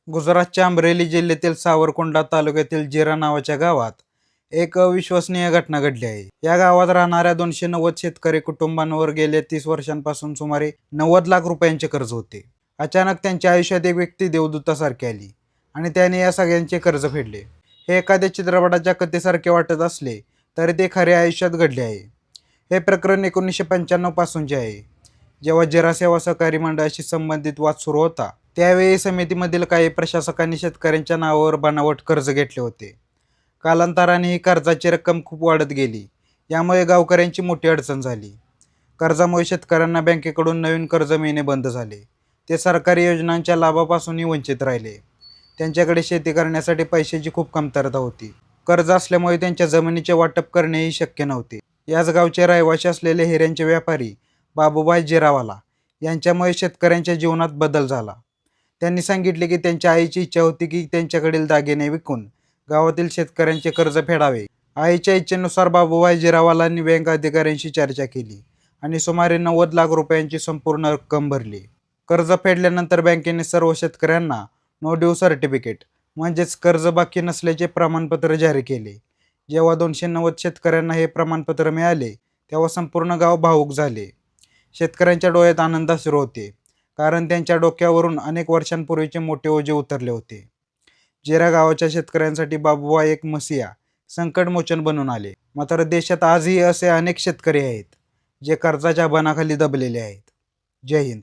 गुजरातच्या अमरेली जिल्ह्यातील सावरकुंडला तालुक्यातील जिरा नावाच्या गावात एक अविश्वसनीय घटना घडली आहे. या गावात राहणाऱ्या 290 शेतकरी कुटुंबांवर गेल्या 30 वर्षांपासून सुमारे 90 लाख रुपयांचे कर्ज होते. अचानक त्यांच्या आयुष्यात एक व्यक्ती देवदूतासारखी आली आणि त्याने या सगळ्यांचे कर्ज फेडले. हे एखाद्या चित्रपटाच्या कथेसारखे वाटत असले तरी ते खरे आयुष्यात घडले आहे. हे प्रकरण 1995 पासूनचे आहे, जेव्हा जिरा सेवा सहकारी मंडळाशी संबंधित वाद सुरू होता. त्यावेळी समितीमधील काही प्रशासकांनी शेतकऱ्यांच्या नावावर बनावट कर्ज घेतले होते. कालांतराने ही कर्जाची रक्कम खूप वाढत गेली. यामुळे गावकऱ्यांची मोठी अडचण झाली. कर्जामुळे शेतकऱ्यांना बँकेकडून नवीन कर्ज मिळणे बंद झाले. ते सरकारी योजनांच्या लाभापासूनही वंचित राहिले. त्यांच्याकडे शेती करण्यासाठी पैशाची खूप कमतरता होती. कर्ज असल्यामुळे त्यांच्या जमिनीचे वाटप करणेही शक्य नव्हते. याच गावचे रहिवासी असलेले हिऱ्यांचे व्यापारी बाबूभाई जिरावाला यांच्यामुळे शेतकऱ्यांच्या जीवनात बदल झाला. त्यांनी सांगितले की त्यांच्या आईची इच्छा होती की त्यांच्याकडील दागिने विकून गावातील शेतकऱ्यांचे कर्ज फेडावे. आईच्या इच्छेनुसार बाबूभाई जिरावालांनी बँक अधिकाऱ्यांशी चर्चा केली आणि सुमारे 90 लाख रुपयांची संपूर्ण रक्कम भरली. कर्ज फेडल्यानंतर बँकेने सर्व शेतकऱ्यांना नो ड्यू सर्टिफिकेट म्हणजेच कर्ज बाकी नसल्याचे प्रमाणपत्र जारी केले. जेव्हा 290 शेतकऱ्यांना हे प्रमाणपत्र मिळाले तेव्हा संपूर्ण गाव भावूक झाले. शेतकऱ्यांच्या डोळ्यात आनंद अश्रू होते, कारण त्यांच्या डोक्यावरून अनेक वर्षांपूर्वीचे मोठे ओझे उतरले होते. जिरा गावाच्या शेतकऱ्यांसाठी बाबूभाई एक मसिया, संकटमोचन बनून आले. मात्र देशात आजही असे अनेक शेतकरी आहेत जे कर्जाच्या बनाखाली दबलेले आहेत. जय हिंद.